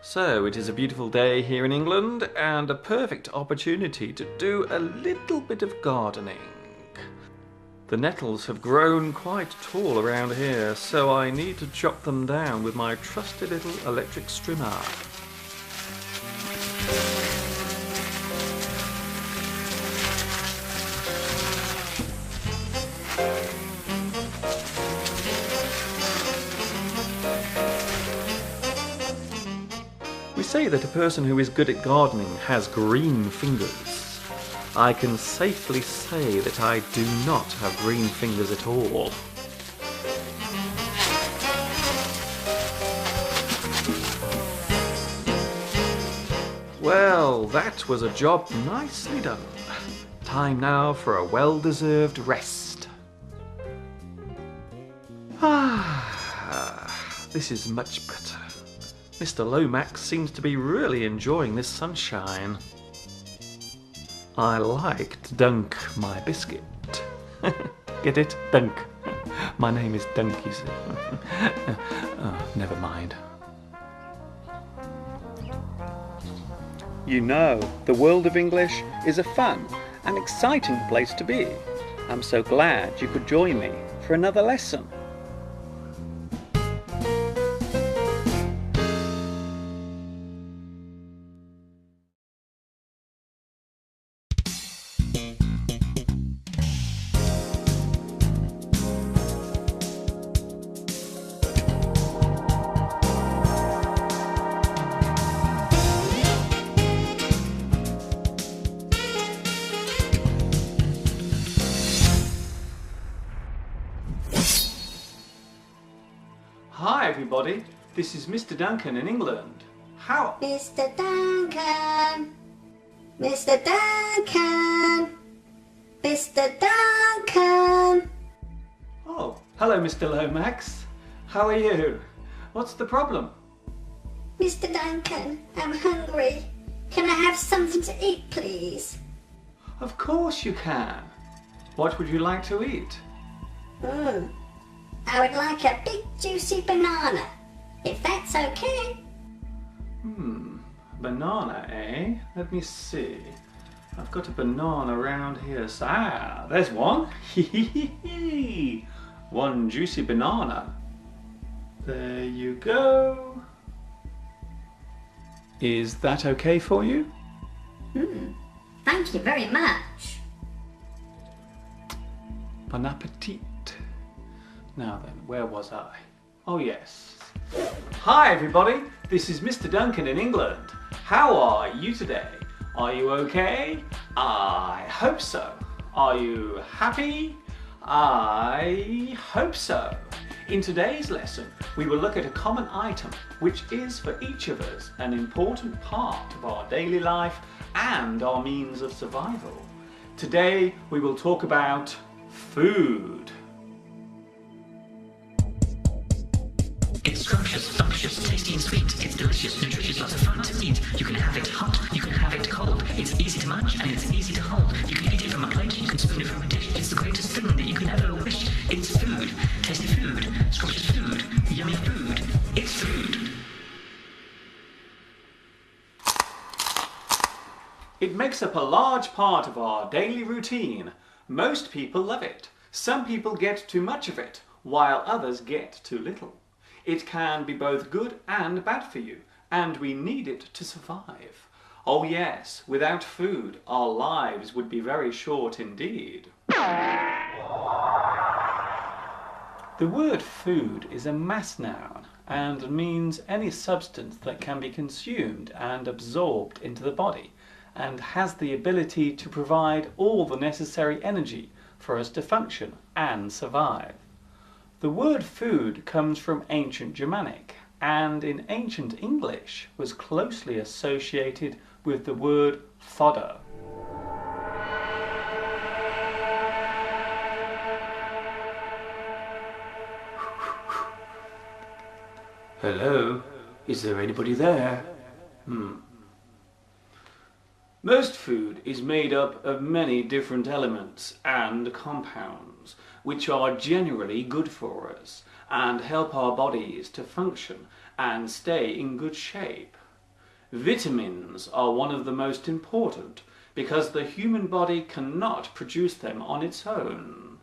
So it is a beautiful day here in England and a perfect opportunity to do a little bit of gardening. The nettles have grown quite tall around here, so I need to chop them down with my trusty little electric trimmer. We say that a person who is good at gardening has green fingers. I can safely say that I do not have green fingers at all. Well, that was a job nicely done. Time now for a well-deserved rest. This is much better. Mr. Lomax seems to be really enjoying this sunshine. I like to dunk my biscuit. Get it? Dunk. My name is Dunk, you see. Oh, never mind. You know, the world of English is a fun and exciting place to be. I'm so glad you could join me for another lesson. Hi everybody, this is Mr. Duncan in England. How... Mr. Duncan! Mr. Duncan! Mr. Duncan! Oh, hello Mr. Lomax. How are you? What's the problem? Mr. Duncan, I'm hungry. Can I have something to eat, please? Of course you can. What would you like to eat? I would like a big juicy banana, if that's okay. Banana, eh? Let me see. I've got a banana around here. There's one. One juicy banana. There you go. Is that okay for you? Thank you very much. Bon appetit. Now then, where was I? Oh yes. Hi everybody, this is Mr. Duncan in England. How are you today? Are you okay? I hope so. Are you happy? I hope so. In today's lesson, we will look at a common item which is for each of us an important part of our daily life and our means of survival. Today we will talk about food. It's scrumptious, sumptuous, tasty and sweet. It's delicious, nutritious, lots of fun to eat. You can have it hot, you can have it cold. It's easy to munch and it's easy to hold. You can eat it from a plate, you can spoon it from a dish. It's the greatest thing that you can ever wish. It's food, tasty food, scrumptious food, yummy food. It's food. It makes up a large part of our daily routine. Most people love it. Some people get too much of it, while others get too little. It can be both good and bad for you, and we need it to survive. Oh yes, without food, our lives would be very short indeed. The word food is a mass noun and means any substance that can be consumed and absorbed into the body and has the ability to provide all the necessary energy for us to function and survive. The word food comes from ancient Germanic and in ancient English was closely associated with the word fodder. Hello? Is there anybody there? Most food is made up of many different elements and compounds, which are generally good for us and help our bodies to function and stay in good shape. Vitamins are one of the most important because the human body cannot produce them on its own.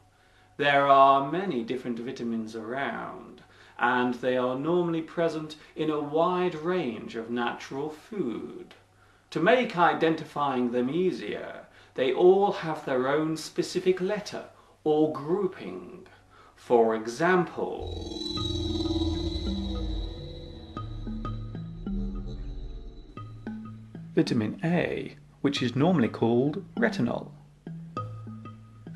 There are many different vitamins around, and they are normally present in a wide range of natural food. To make identifying them easier, they all have their own specific letter or grouping. For example, Vitamin A, which is normally called retinol.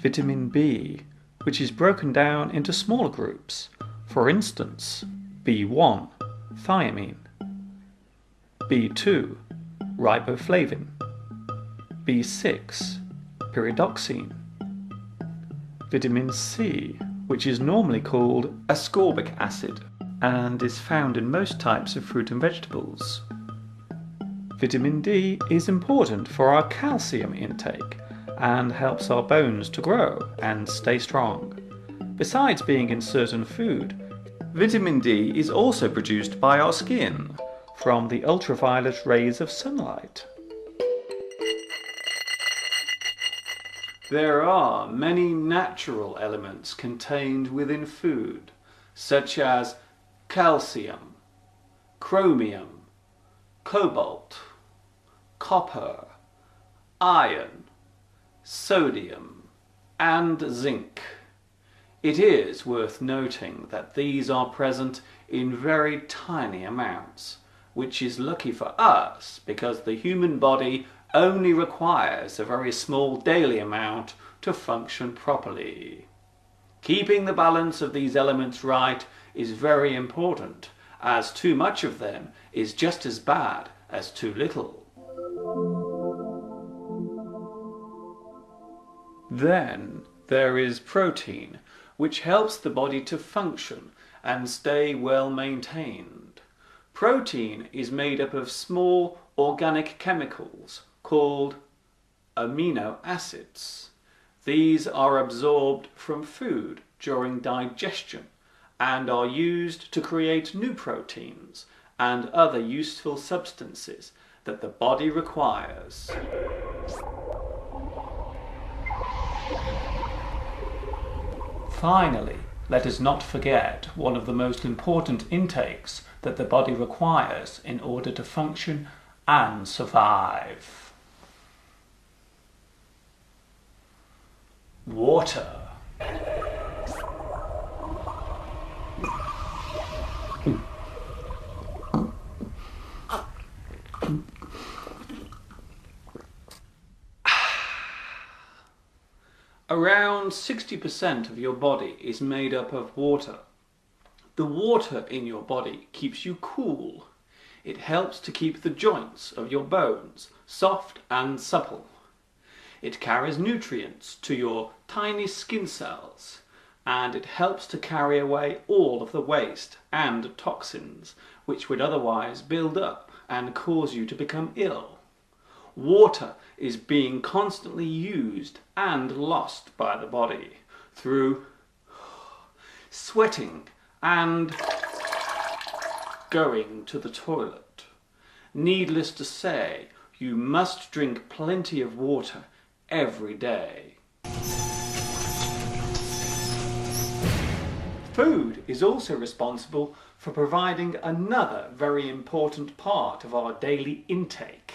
Vitamin B, which is broken down into smaller groups. For instance, B1, thiamine. B2, riboflavin. B6, pyridoxine. Vitamin C, which is normally called ascorbic acid and is found in most types of fruit and vegetables. Vitamin D is important for our calcium intake and helps our bones to grow and stay strong. Besides being in certain food, vitamin D is also produced by our skin from the ultraviolet rays of sunlight. there are many natural elements contained within food, such as calcium, chromium, cobalt, copper, iron, sodium, and zinc. It is worth noting that these are present in very tiny amounts, which is lucky for us because the human body only requires a very small daily amount to function properly. Keeping the balance of these elements right is very important, as too much of them is just as bad as too little. Then there is protein, which helps the body to function and stay well maintained. Protein is made up of small organic chemicals called amino acids. These are absorbed from food during digestion and are used to create new proteins and other useful substances that the body requires. Finally, let us not forget one of the most important intakes that the body requires in order to function and survive. Water. Around 60% of your body is made up of water. The water in your body keeps you cool. It helps to keep the joints of your bones soft and supple. It carries nutrients to your tiny skin cells, and it helps to carry away all of the waste and toxins which would otherwise build up and cause you to become ill. Water is being constantly used and lost by the body through sweating and going to the toilet. Needless to say, you must drink plenty of water every day. Food is also responsible for providing another very important part of our daily intake.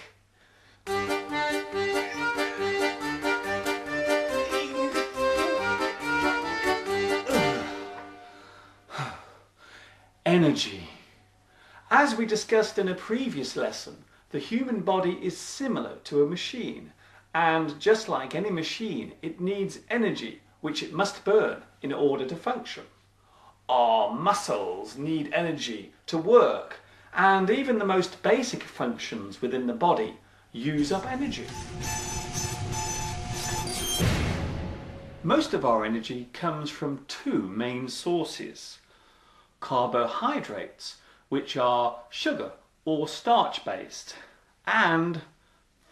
Energy. As we discussed in a previous lesson, the human body is similar to a machine, and just like any machine, it needs energy which it must burn in order to function. Our muscles need energy to work, and even the most basic functions within the body use up energy. Most of our energy comes from two main sources: carbohydrates, which are sugar or starch based, and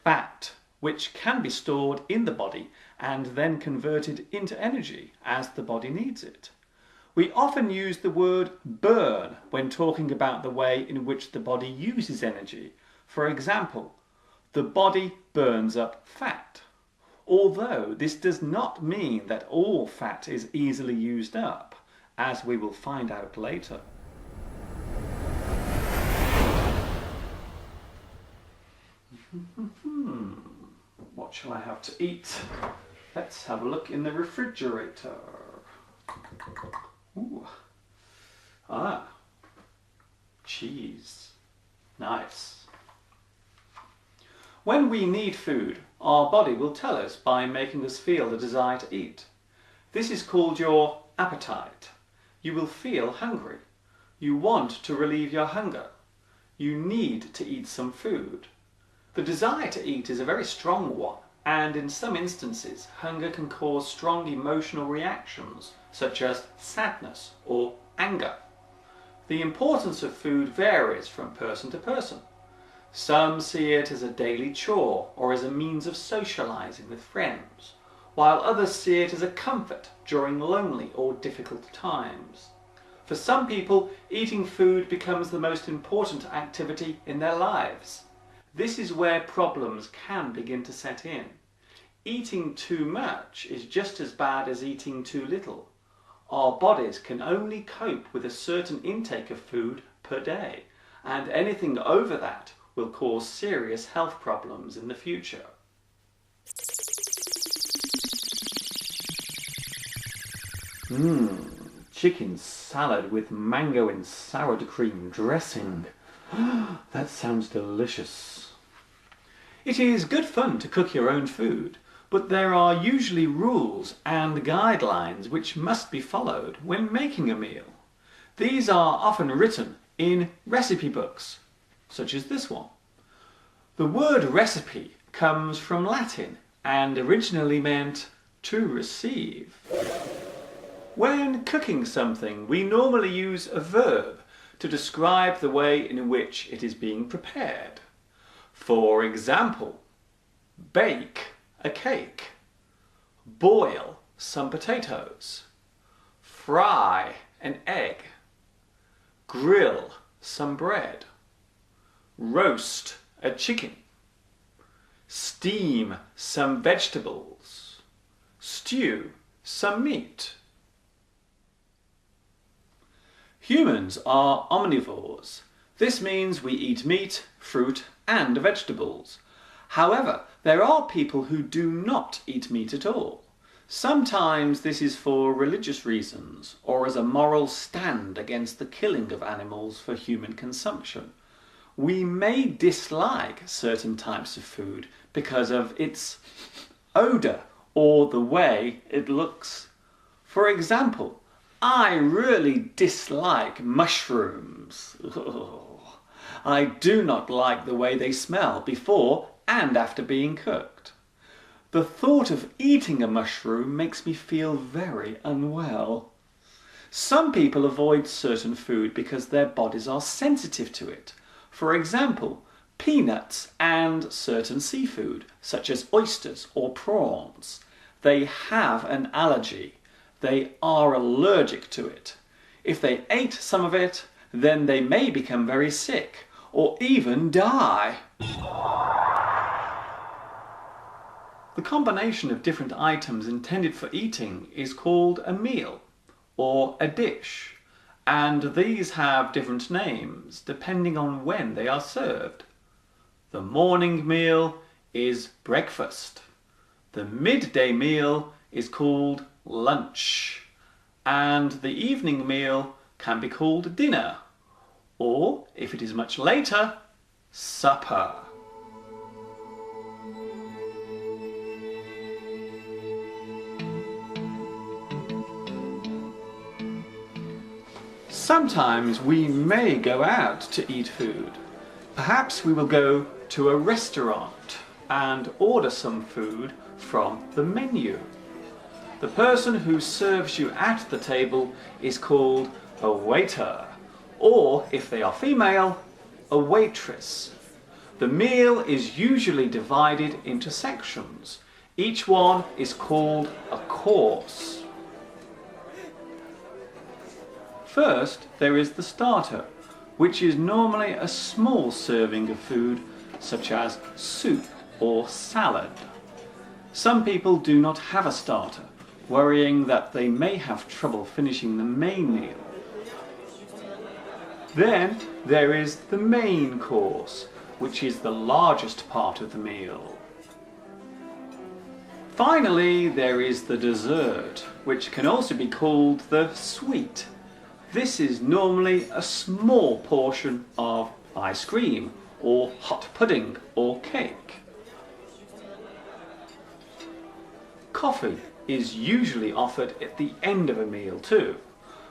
fat, which can be stored in the body and then converted into energy as the body needs it. We often use the word burn when talking about the way in which the body uses energy. For example, the body burns up fat, although this does not mean that all fat is easily used up, as we will find out later. What shall I have to eat? Let's have a look in the refrigerator. Ooh. Ah, cheese. Nice. When we need food, our body will tell us by making us feel the desire to eat. This is called your appetite. You will feel hungry. You want to relieve your hunger. You need to eat some food. The desire to eat is a very strong one, and in some instances, hunger can cause strong emotional reactions, such as sadness or anger. The importance of food varies from person to person. Some see it as a daily chore or as a means of socializing with friends, while others see it as a comfort during lonely or difficult times. For some people, eating food becomes the most important activity in their lives. This is where problems can begin to set in. Eating too much is just as bad as eating too little. Our bodies can only cope with a certain intake of food per day, and anything over that will cause serious health problems in the future. Chicken salad with mango and sour cream dressing. That sounds delicious. It is good fun to cook your own food, but there are usually rules and guidelines which must be followed when making a meal. These are often written in recipe books, such as this one. The word recipe comes from Latin and originally meant to receive. When cooking something, we normally use a verb to describe the way in which it is being prepared. For example, bake a cake, boil some potatoes, fry an egg, grill some bread, roast a chicken, steam some vegetables, stew some meat. Humans are omnivores. This means we eat meat, fruit, and vegetables. However, there are people who do not eat meat at all. Sometimes this is for religious reasons or as a moral stand against the killing of animals for human consumption. We may dislike certain types of food because of its odour or the way it looks. For example, I really dislike mushrooms. I do not like the way they smell before and after being cooked. The thought of eating a mushroom makes me feel very unwell. Some people avoid certain food because their bodies are sensitive to it. For example, peanuts and certain seafood, such as oysters or prawns. They have an allergy. They are allergic to it. If they ate some of it, then they may become very sick or even die. The combination of different items intended for eating is called a meal or a dish, and these have different names depending on when they are served. The morning meal is breakfast. The midday meal is called lunch, and the evening meal can be called dinner, or if it is much later, supper. Sometimes we may go out to eat food. Perhaps we will go to a restaurant and order some food from the menu. The person who serves you at the table is called a waiter, or if they are female, a waitress. The meal is usually divided into sections. Each one is called a course. First, there is the starter, which is normally a small serving of food such as soup or salad. Some people do not have a starter, worrying that they may have trouble finishing the main meal. Then there is the main course, which is the largest part of the meal. Finally, there is the dessert, which can also be called the sweet. This is normally a small portion of ice cream, or hot pudding, or cake. Coffee is usually offered at the end of a meal too.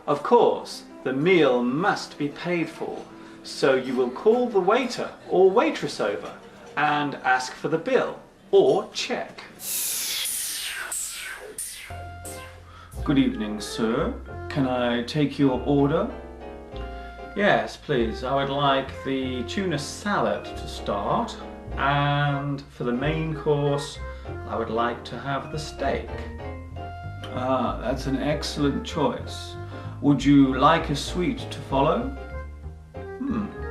Of course, the meal must be paid for, so you will call the waiter or waitress over and ask for the bill or check. Good evening, sir. Can I take your order? Yes, please. I would like the tuna salad to start, and for the main course, I would like to have the steak. Ah, that's an excellent choice. Would you like a sweet to follow?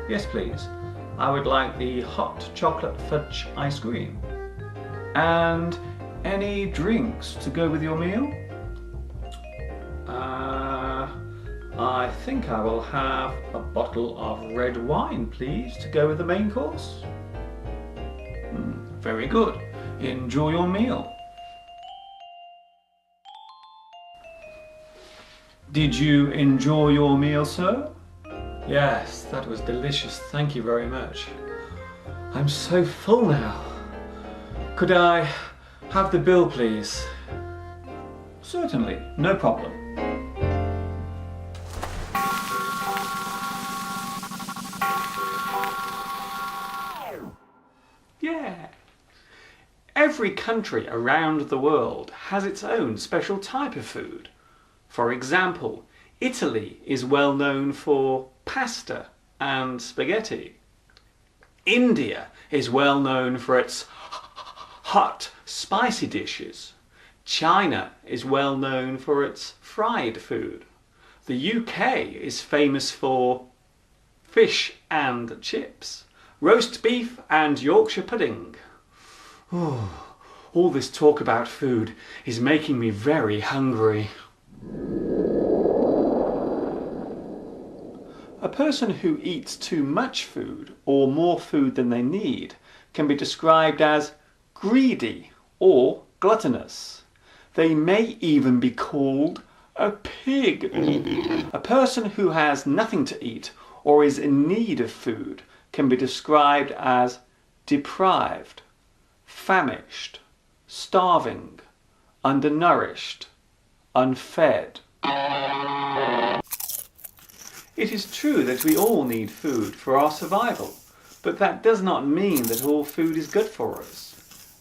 Yes, please. I would like the hot chocolate fudge ice cream. And any drinks to go with your meal? I think I will have a bottle of red wine, please, to go with the main course. Very good. Enjoy your meal. Did you enjoy your meal, sir? Yes, that was delicious. Thank you very much. I'm so full now. Could I have the bill, please? Certainly, no problem. Yeah. Every country around the world has its own special type of food. For example, Italy is well known for pasta and spaghetti. India is well known for its hot, spicy dishes. China is well known for its fried food. The UK is famous for fish and chips, roast beef and Yorkshire pudding. All this talk about food is making me very hungry. A person who eats too much food or more food than they need can be described as greedy or gluttonous. They may even be called a pig. A person who has nothing to eat or is in need of food can be described as deprived, famished, starving, undernourished, unfed. It is true that we all need food for our survival, but that does not mean that all food is good for us.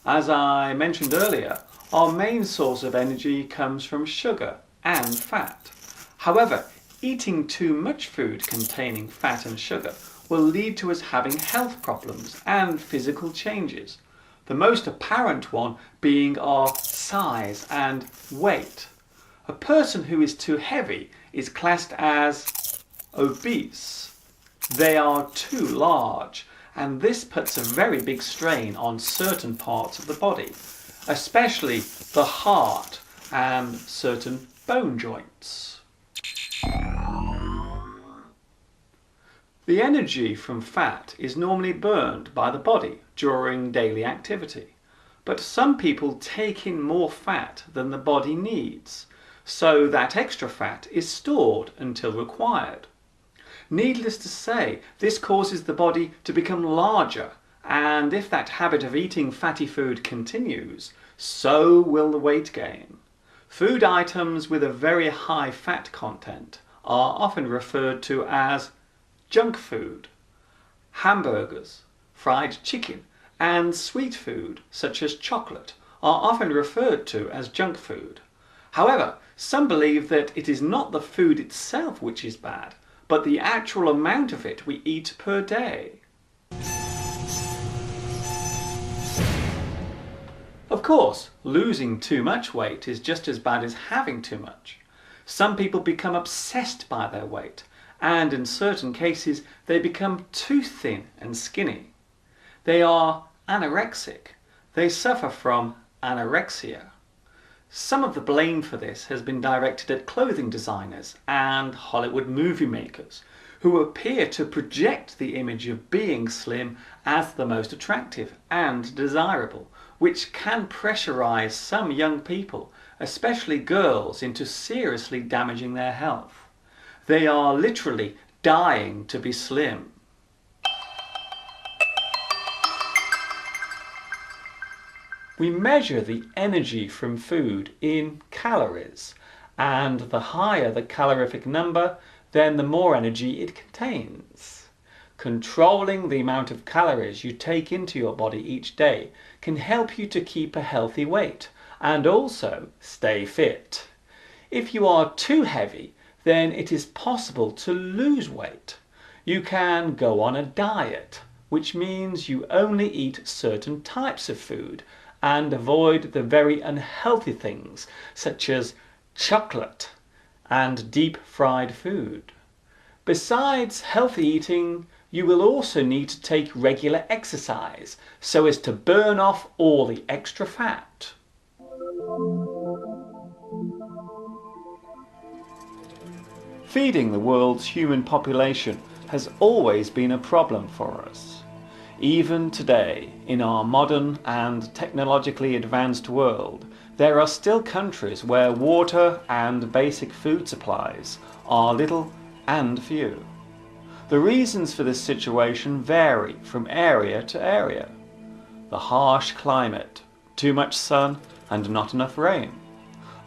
As I mentioned earlier, our main source of energy comes from sugar and fat. However, eating too much food containing fat and sugar will lead to us having health problems and physical changes, the most apparent one being our size and weight. A person who is too heavy is classed as obese. They are too large, and this puts a very big strain on certain parts of the body, especially the heart and certain bone joints. The energy from fat is normally burned by the body during daily activity, but some people take in more fat than the body needs, so that extra fat is stored until required. Needless to say, this causes the body to become larger, and if that habit of eating fatty food continues, so will the weight gain. Food items with a very high fat content are often referred to as junk food. Hamburgers, fried chicken, and sweet food, such as chocolate, are often referred to as junk food. However, some believe that it is not the food itself which is bad, but the actual amount of it we eat per day. Of course, losing too much weight is just as bad as having too much. Some people become obsessed by their weight, and in certain cases they become too thin and skinny. They are anorexic. They suffer from anorexia. Some of the blame for this has been directed at clothing designers and Hollywood movie makers, who appear to project the image of being slim as the most attractive and desirable, which can pressurize some young people, especially girls, into seriously damaging their health. They are literally dying to be slim. We measure the energy from food in calories, and the higher the calorific number, then the more energy it contains. Controlling the amount of calories you take into your body each day can help you to keep a healthy weight and also stay fit. If you are too heavy, then it is possible to lose weight. You can go on a diet, which means you only eat certain types of food and avoid the very unhealthy things such as chocolate and deep fried food. Besides healthy eating, you will also need to take regular exercise so as to burn off all the extra fat. Feeding the world's human population has always been a problem for us. Even today, in our modern and technologically advanced world, there are still countries where water and basic food supplies are little and few. The reasons for this situation vary from area to area. The harsh climate, too much sun and not enough rain.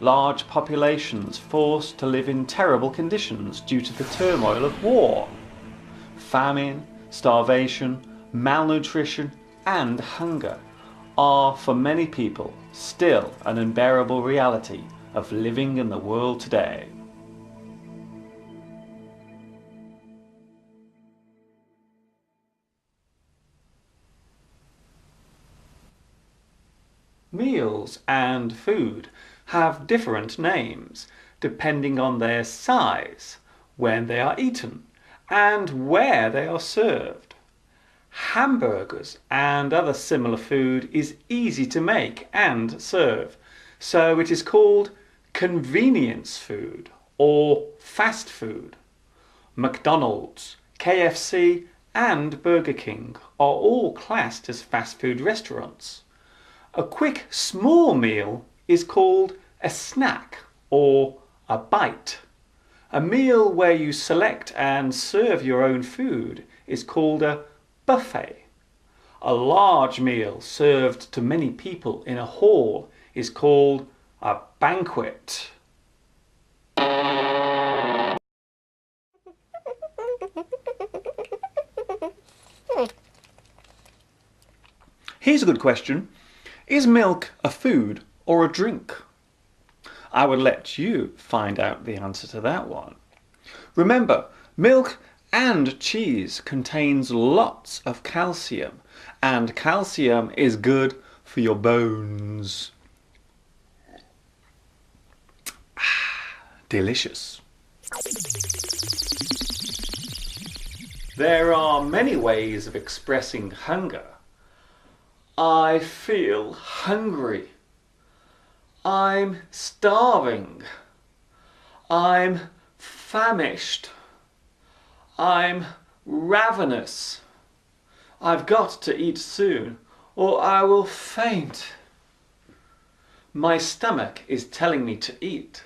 Large populations forced to live in terrible conditions due to the turmoil of war. Famine, starvation, malnutrition and hunger are for many people still an unbearable reality of living in the world today. Meals and food have different names depending on their size, when they are eaten, and where they are served. Hamburgers and other similar food is easy to make and serve, so it is called convenience food or fast food. McDonald's, KFC and Burger King are all classed as fast food restaurants. A quick small meal is called a snack or a bite. A meal where you select and serve your own food is called a buffet. A large meal served to many people in a hall is called a banquet. Here's a good question. Is milk a food or a drink? I would let you find out the answer to that one. Remember, milk and cheese contains lots of calcium, and calcium is good for your bones. Delicious. There are many ways of expressing hunger. I feel hungry. I'm starving. I'm famished. I'm ravenous. I've got to eat soon, or I will faint. My stomach is telling me to eat.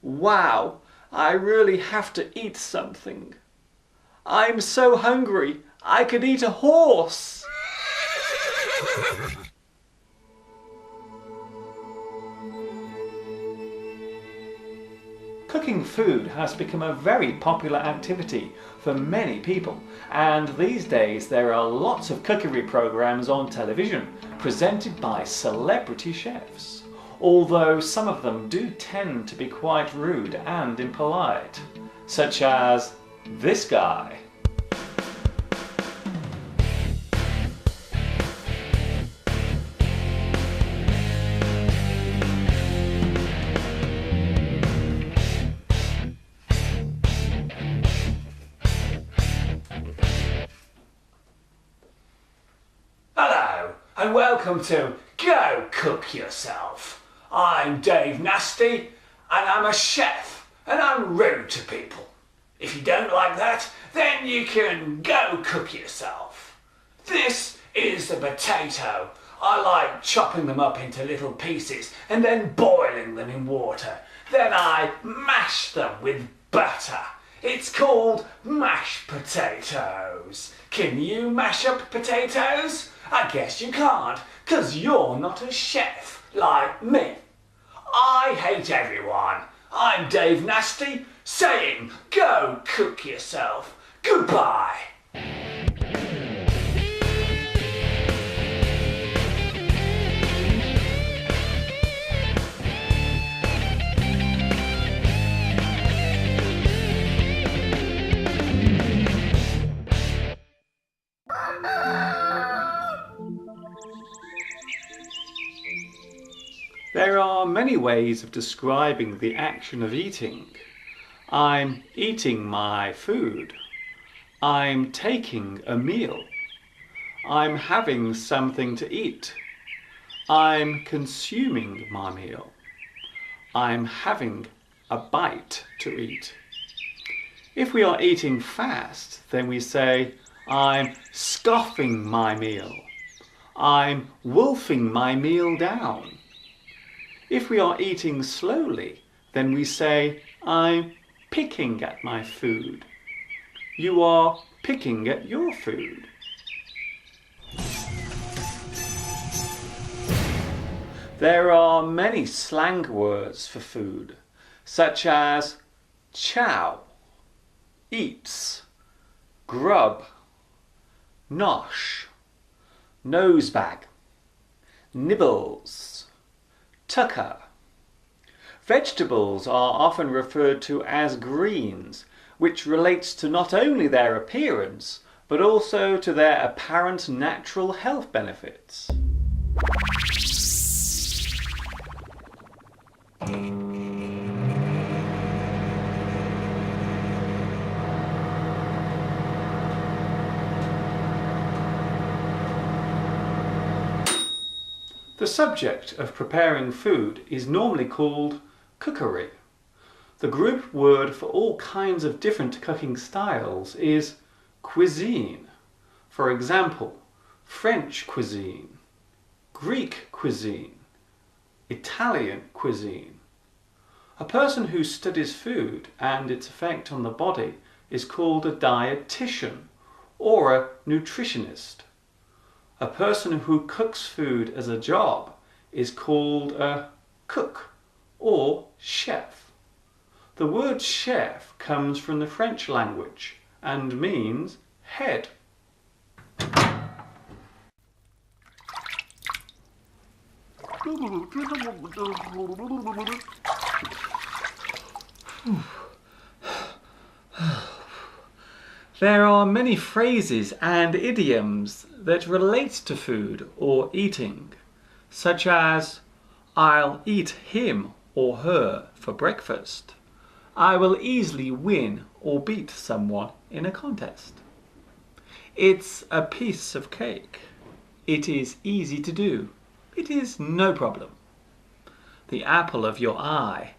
Wow, I really have to eat something. I'm so hungry, I could eat a horse. Cooking food has become a very popular activity for many people, and these days there are lots of cookery programs on television presented by celebrity chefs, although some of them do tend to be quite rude and impolite, such as this guy. and welcome to Go Cook Yourself. I'm Dave Nasty, and I'm a chef, and I'm rude to people. If you don't like that, then you can go cook yourself. This is the potato. I like chopping them up into little pieces and then boiling them in water. Then I mash them with butter. It's called mashed potatoes. Can you mash up potatoes? I guess you can't, 'cause you're not a chef like me. I hate everyone. I'm Dave Nasty, saying go cook yourself. Goodbye. There are many ways of describing the action of eating. I'm eating my food. I'm taking a meal. I'm having something to eat. I'm consuming my meal. I'm having a bite to eat. If we are eating fast, then we say, I'm scoffing my meal. I'm wolfing my meal down. If we are eating slowly, then we say, I'm picking at my food. You are picking at your food. There are many slang words for food, such as chow, eats, grub, nosh, nosebag, nibbles, tucker. Vegetables are often referred to as greens, which relates to not only their appearance, but also to their apparent natural health benefits. The subject of preparing food is normally called cookery. The group word for all kinds of different cooking styles is cuisine. For example, French cuisine, Greek cuisine, Italian cuisine. A person who studies food and its effect on the body is called a dietitian or a nutritionist. A person who cooks food as a job is called a cook or chef. The word chef comes from the French language and means head. There are many phrases and idioms that relate to food or eating, such as I'll eat him or her for breakfast. I will easily win or beat someone in a contest. It's a piece of cake. It is easy to do. It is no problem. The apple of your eye.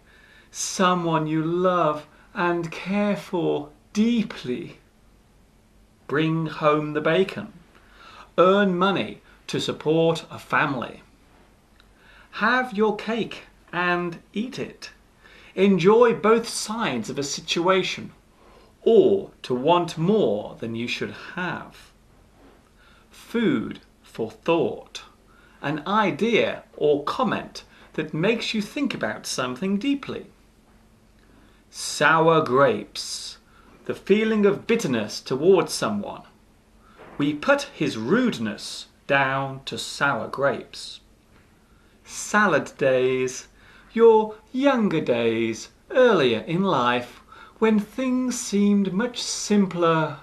Someone you love and care for deeply. Bring home the bacon. Earn money to support a family. Have your cake and eat it. Enjoy both sides of a situation, or to want more than you should have. Food for thought. An idea or comment that makes you think about something deeply. Sour grapes. The feeling of bitterness towards someone. We put his rudeness down to sour grapes. Salad days. Your younger days, earlier in life, when things seemed much simpler.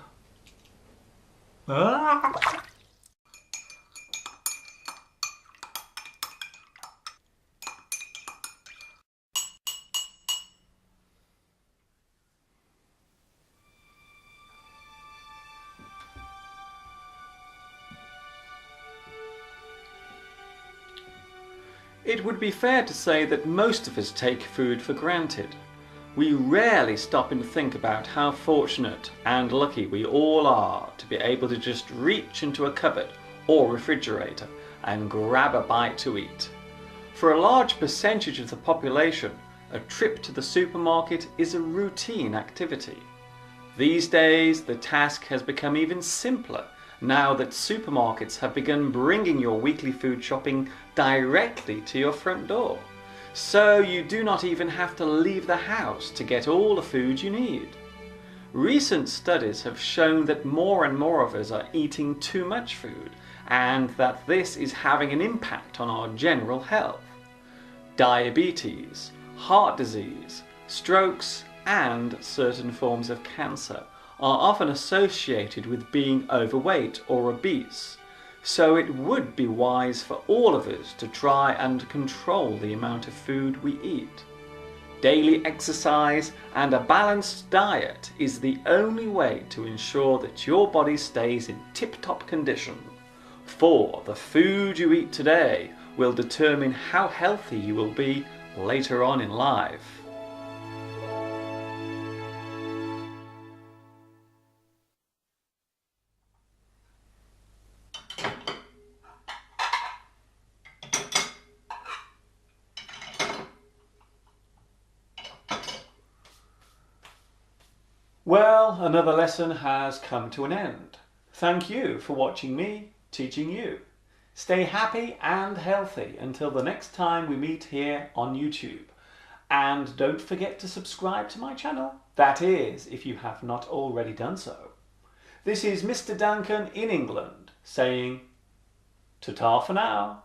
It would be fair to say that most of us take food for granted. We rarely stop and think about how fortunate and lucky we all are to be able to just reach into a cupboard or refrigerator and grab a bite to eat. For a large percentage of the population, a trip to the supermarket is a routine activity. These days, the task has become even simpler now that supermarkets have begun bringing your weekly food shopping directly to your front door. So you do not even have to leave the house to get all the food you need. Recent studies have shown that more and more of us are eating too much food, and that this is having an impact on our general health. Diabetes, heart disease, strokes, and certain forms of cancer are often associated with being overweight or obese, so it would be wise for all of us to try and control the amount of food we eat. Daily exercise and a balanced diet is the only way to ensure that your body stays in tip-top condition, for the food you eat today will determine how healthy you will be later on in life. Well, another lesson has come to an end. Thank you for watching me teaching you. Stay happy and healthy until the next time we meet here on YouTube. And don't forget to subscribe to my channel. That is, if you have not already done so. This is Mr. Duncan in England saying ta-ta for now.